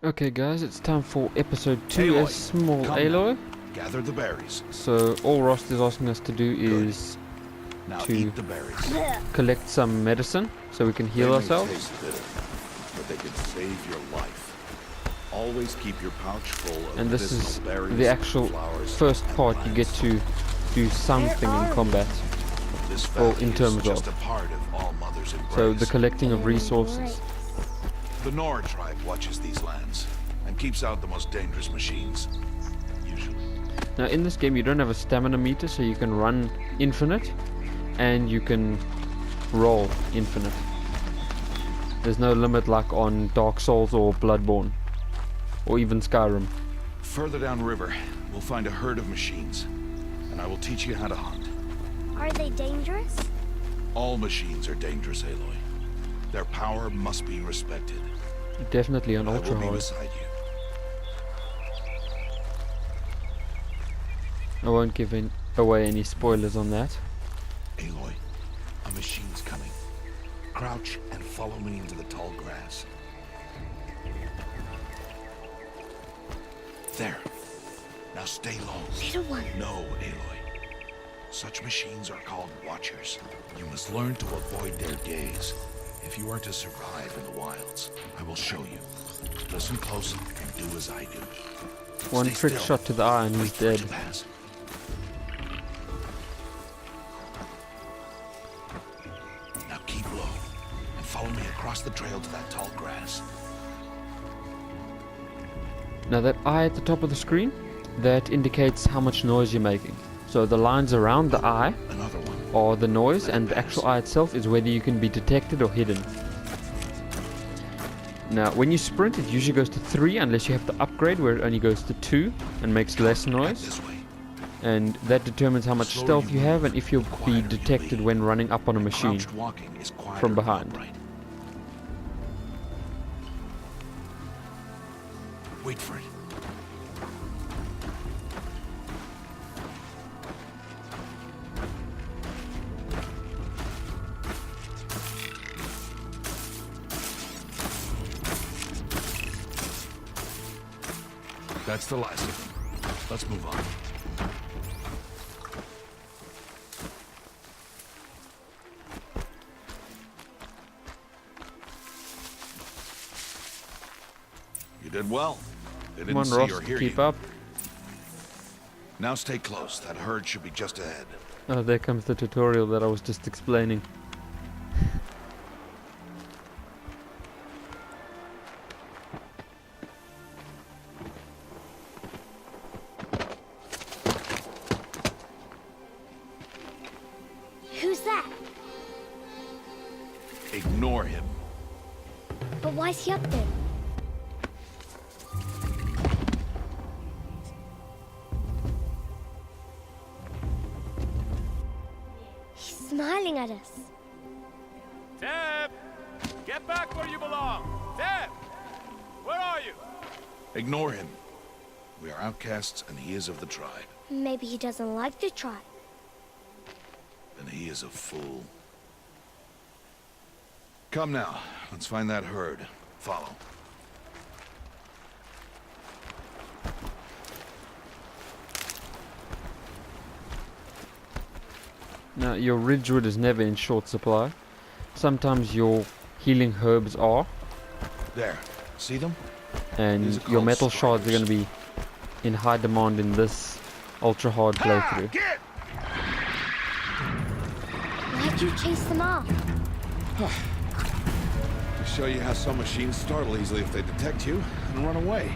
Okay guys, it's time for episode 2 Aloy, as Small come Aloy. Gather the berries. So all Rost is asking us to do Good. is Now to eat the berries. collect some medicine so we can They heal may ourselves. taste bitter, but they can save your life. Always keep your pouch full of And this is medicinal berries, the actual flowers, first and part you get plants. to do something in combat. This or valley in is terms just of. a part of All Mother's embrace. So the collecting of resources. The Nora tribe watches these lands and keeps out the most dangerous machines. Usually. Now in this game you don't have a stamina meter, so you can run infinite and you can roll infinite. There's no limit like on Dark Souls or Bloodborne or even Skyrim. Further downriver, we'll find a herd of machines, and I will teach you how to hunt. Are they dangerous? All machines are dangerous, Aloy. Their power must be respected. Definitely on I ultra will be hard. beside you. I won't give away any spoilers on that. Aloy, a machine's coming. Crouch and follow me into the tall grass. There. Now stay low. Little one. No, Aloy. Such machines are called Watchers. You must learn to avoid their gaze if you are to survive in the wilds. I will show you. Listen close and do as I do. One Stay trick still. shot to the eye and Wait he's for it dead. to pass. Now keep low and follow me across the trail to that tall grass. Now that eye at the top of the screen, that indicates how much noise you're making. So the lines around the eye Another one. are the noise, and the actual eye itself is whether you can be detected or hidden. Now when you sprint it usually goes to 3 unless you have the upgrade where it only goes to 2 and makes less Back noise. this way. And that determines how much Slower stealth you you have move, and if you'll the be quieter you detected lead. when running up on a machine. Crouched walking is quieter from and behind. upright. Wait for it. That's the last of them. Let's move on. You did well. They Come didn't on see Ross, or hear keep you. up. Now stay close. That herd should be just ahead. Oh, there comes the tutorial that I was just explaining. Who's that? Ignore him. But why's he up there? He's smiling at us. Teb! Get back where you belong! Teb! Where are you? Ignore him. We are outcasts and he is of the tribe. Maybe he doesn't like the tribe. And he is a fool. Come now. Let's find that herd. Follow. Now your ridgewood is never in short supply. Sometimes your healing herbs are, There. See them? and These are your called metal shards are going strikers. to be in high demand in this ultra hard playthrough. Get! Why'd you chase them off? To show you how some machines startle easily if they detect you and run away.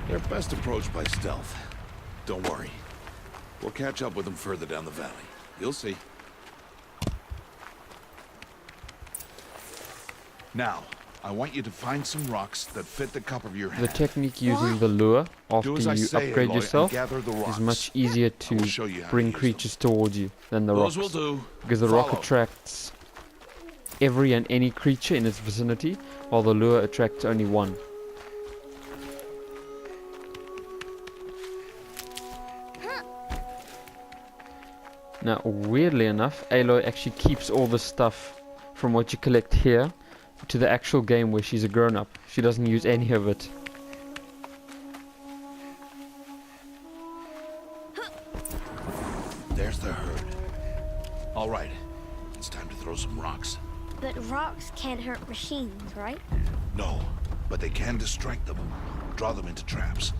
They're best approached by stealth. Don't worry. We'll catch up with them further down the valley. You'll see. Now, I want you to find some rocks that fit the cup of your The hand. technique using the lure after Do you as I say, upgrade Aloy, and yourself gather the is rocks. much easier I will to show you how to bring use them. creatures towards you than the Those rocks. will do. Because the rock Follow. attracts every and any creature in its vicinity, while the lure attracts only one. Now, weirdly enough, Aloy actually keeps all the stuff from what you collect here to the actual game where she's a grown-up. She doesn't use any of it. There's the herd. All right, it's time to throw some rocks. But rocks can't hurt machines, right? No, but they can distract them, draw them into traps.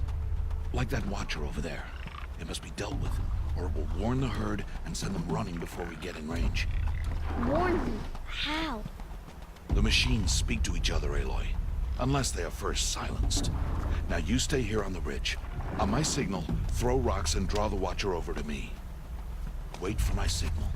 Like that watcher over there. It must be dealt with, or it will warn the herd and send them running before we get in range. Warn me. How? The machines speak to each other, Aloy. Unless they are first silenced. Now you stay here on the ridge. On my signal, throw rocks and draw the watcher over to me. Wait for my signal.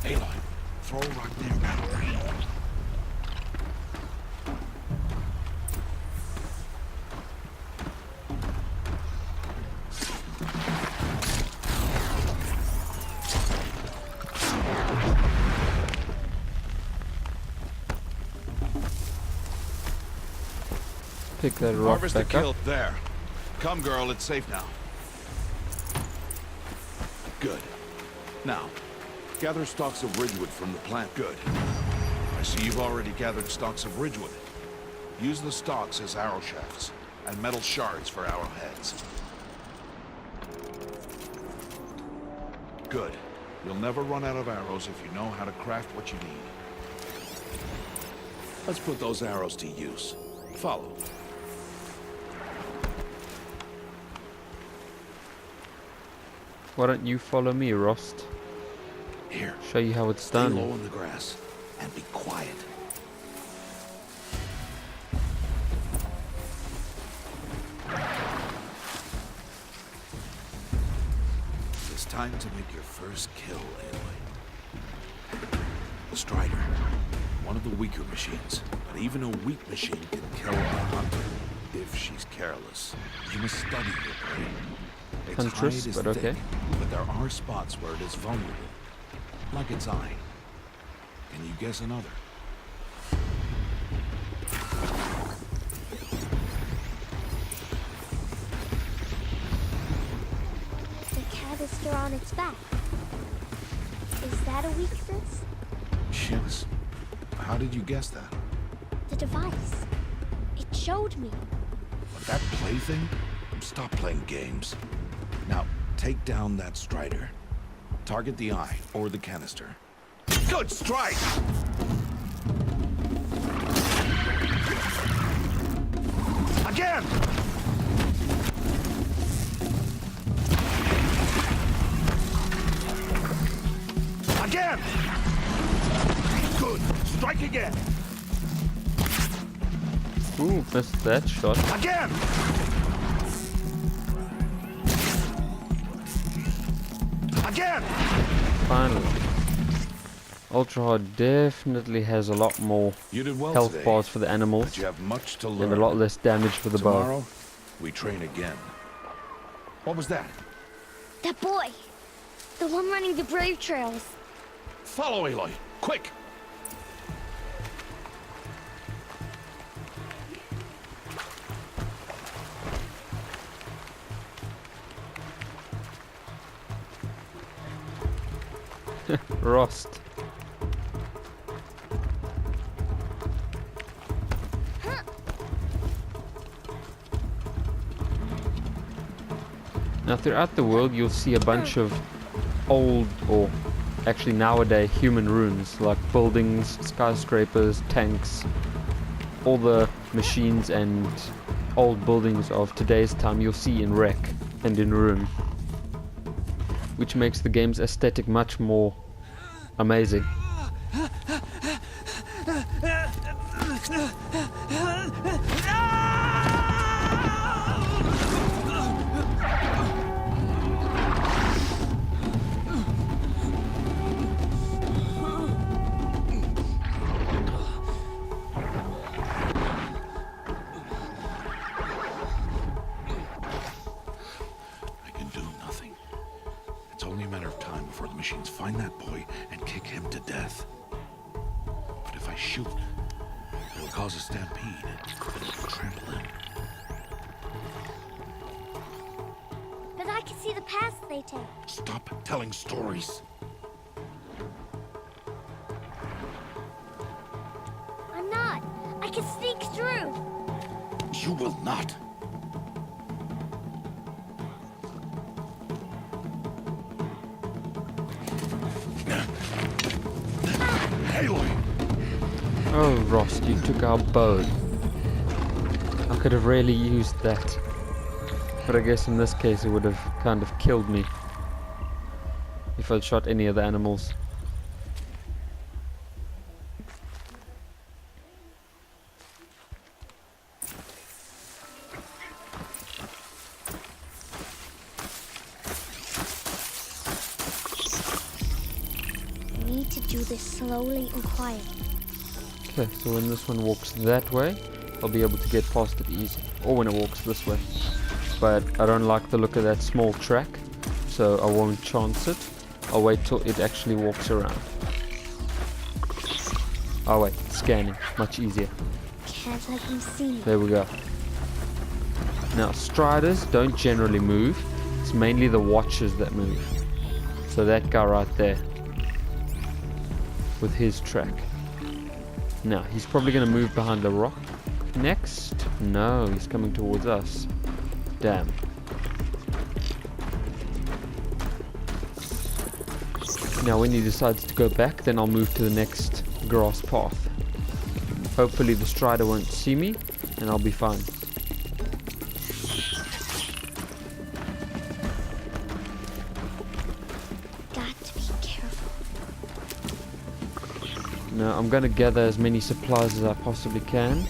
Aloy, throw a rock there now. Pick that rock Harvest the back kill. up. There. Come, girl, it's safe now. Good. Now, gather stalks of ridgewood from the plant. Good. I see you've already gathered stalks of ridgewood. Use the stalks as arrow shafts, and metal shards for arrowheads. Good. You'll never run out of arrows if you know how to craft what you need. Let's put those arrows to use. Follow. Why don't you follow me, Rost? Here. Show you how it's Stay done. low in the grass and be quiet. It's time to make your first kill, Aloy. The Strider. One of the weaker machines. But even a weak machine can kill a hunter if she's careless. You must study your prey. Its Huntress, hide is but okay. thick, but there are spots where it is vulnerable. Like its eye. Can you guess another? The canister on its back. Is that a weakness? Yes. How did you guess that? The device. It showed me. But that plaything? Stop playing games. Now, take down that Strider. Target the eye, or the canister. Good strike! Again! Again! Good! Strike again! Ooh, missed that shot. Again! Again! Finally. Ultra Hard definitely has a lot more You did well health today, bars for the animals but you have much to and learn. a lot less damage for the bow. Tomorrow, we train again. What was that? That boy. The one running the brave trails. Follow Aloy, quick! Rost. Now throughout the world you'll see a bunch of old, or actually nowadays human ruins, like buildings, skyscrapers, tanks, all the machines and old buildings of today's time you'll see in wreck and in ruin, which makes the game's aesthetic much more amazing. I can do nothing. It's only a matter of time before the machines find that boy and kick him to death. But if I shoot, they'll cause a stampede, but it'll trample him. But I can see the paths they take. Stop telling stories. I'm not. I can sneak through. You will not. Aloy! Oh, Rost, you took our bow. I could have really used that. But I guess in this case it would have kind of killed me if I'd shot any of the animals. I need to do this slowly and quietly. Okay, so when this one walks that way, I'll be able to get past it easy. Or when it walks this way. But I don't like the look of that small track, so I won't chance it. I'll wait till it actually walks around. Oh wait, scanning, much easier. Can't let them see me. There we go. Now, striders don't generally move. It's mainly the watchers that move. So that guy right there, with his track. Now, he's probably going to move behind the rock. Next? No, he's coming towards us. Damn. Now, when he decides to go back, then I'll move to the next grass path. Hopefully the strider won't see me, and I'll be fine. Got to be careful. Now, I'm going to gather as many supplies as I possibly can.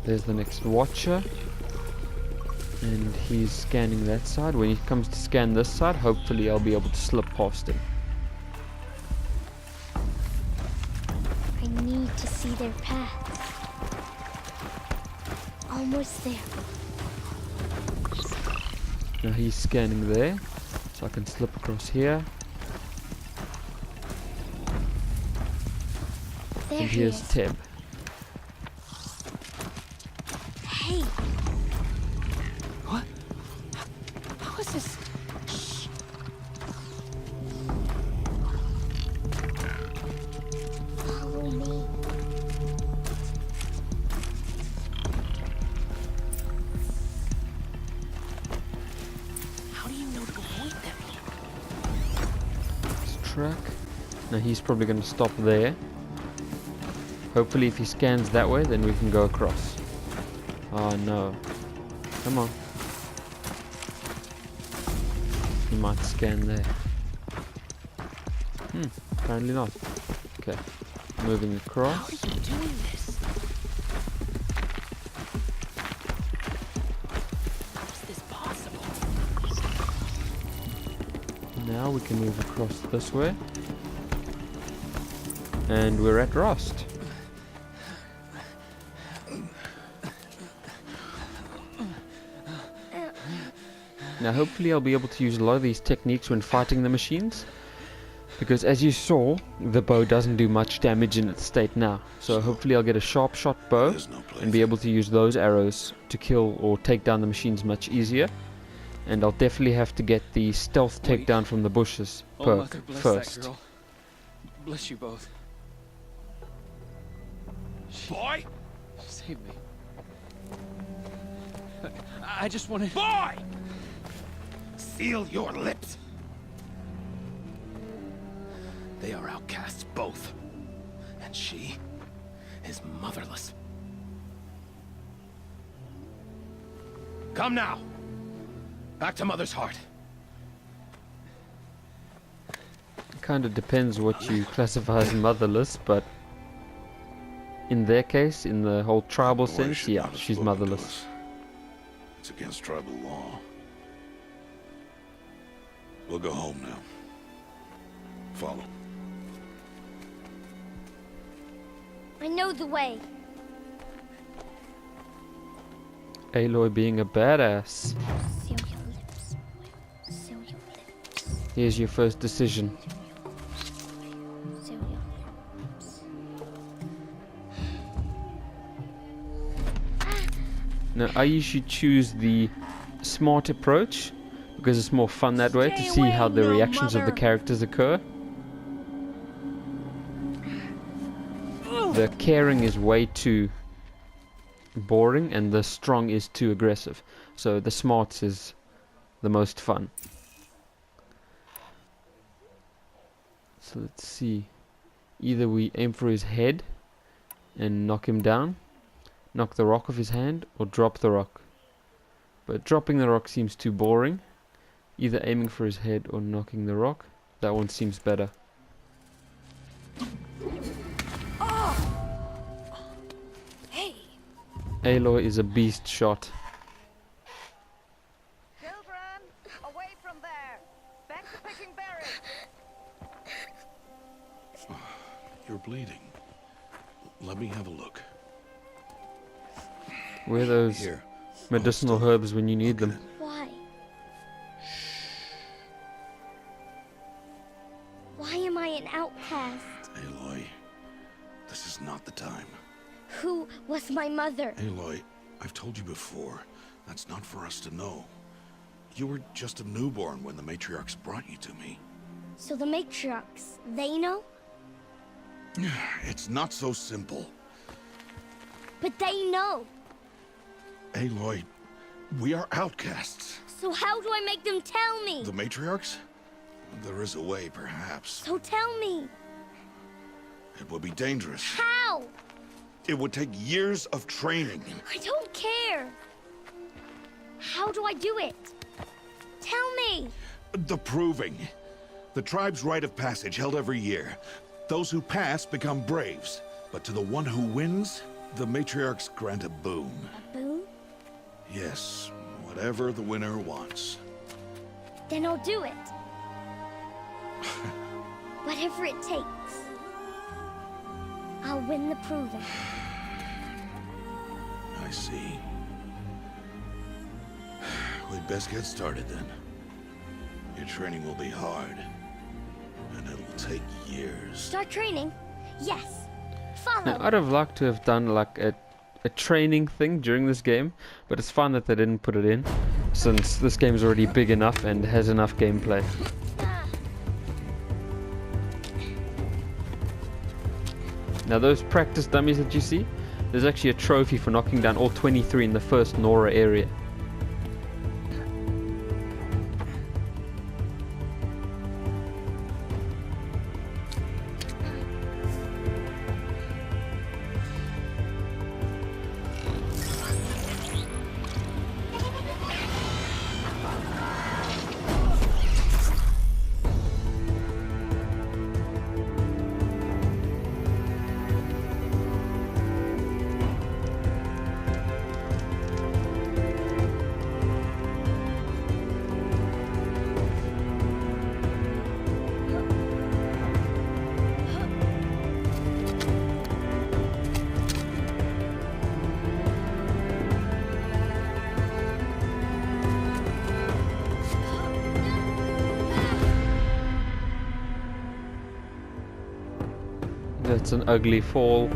There's the next watcher. And he's scanning that side. When he comes to scan this side, hopefully I'll be able to slip past him. I need to see their paths. Almost there. Now he's scanning there, so I can slip across here. There And he here's is. Teb. Hey, What? How is this? follow me. How do you know to avoid them? This track. Now he's probably going to stop there. Hopefully if he scans that way, then we can go across. Oh no. Come on. He might scan there. Apparently not. Okay. Moving How across. are you doing this? How is this possible? Now we can move across this way. And we're at Rost. Now hopefully I'll be able to use a lot of these techniques when fighting the machines. Because as you saw, the bow doesn't do much damage in its state now. So hopefully I'll get a sharp shot bow There's no place. and be able to use those arrows to kill or take down the machines much easier. And I'll definitely have to get the stealth Wait. takedown from the bushes Oh, perk Mother, bless first. that girl. Bless you both. Boy! Save me. I just wanted. Boy! Seal your lips. They are outcasts, both. And she is motherless. Come now. Back to Mother's heart. Kind of depends what you classify as motherless, but in their case, in the whole tribal The way sense, should yeah, not have she's spoken to motherless. us. It's against tribal law. We'll go home now. Follow. I know the way. Aloy being a badass. Seal your lips. Seal your lips. Here's your first decision. Seal your lips. Now, I usually choose the smart approach because it's more fun that way to Stay see how away, the no reactions of the mother. characters occur. The caring is way too boring and the strong is too aggressive. So the smarts is the most fun. So let's see. Either we aim for his head and knock him down, knock the rock off his hand, or drop the rock. But dropping the rock seems too boring. Either aiming for his head or knocking the rock. That one seems better. Hey, Aloy is a beast shot. Children, away from there. Back to picking berries. You're bleeding. Let me have a look. Where are those Here. medicinal herbs when you need them? Why? Why am I an outcast? Aloy, this is not the time. Who was my mother? Aloy, I've told you before, that's not for us to know. You were just a newborn when the matriarchs brought you to me. So the matriarchs, they know? It's not so simple. But they know. Aloy, we are outcasts. So how do I make them tell me? The matriarchs? There is a way, perhaps. So tell me. It would be dangerous. How? It would take years of training. I don't care. How do I do it? Tell me. The proving. The tribe's rite of passage held every year. Those who pass become braves. But to the one who wins, the matriarchs grant a boon. A boon? Yes, whatever the winner wants. Then I'll do it. Whatever it takes. I'll win the proving. I see. We'd best get started then. Your training will be hard. And it'll take years. Start training? Yes. Follow. Now, I'd have liked to have done like a training thing during this game, but it's fine that they didn't put it in, since this game is already big enough and has enough gameplay. Ah, Now those practice dummies that you see, there's actually a trophy for knocking down all 23 in the first Nora area. That's an ugly fall.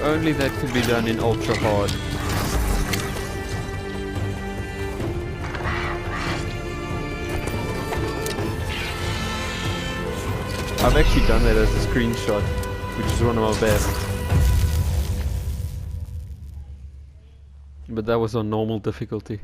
Only that could be done in ultra hard. I've actually done that as a screenshot, which is one of my best. But that was on normal difficulty.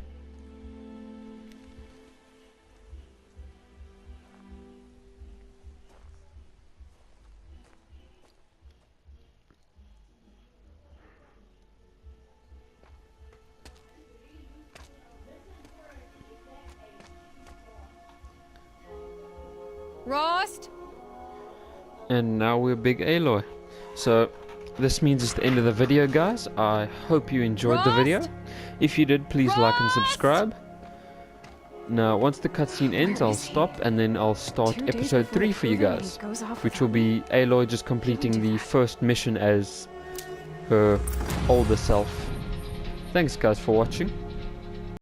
Rost! And now we're Big Aloy. So this means it's the end of the video, guys. I hope you enjoyed the video. If you did, please like and subscribe. Now once the cutscene ends, I'll stop and then I'll start episode 3 for you guys, which will be Aloy just completing the first mission as her older self. Thanks guys for watching.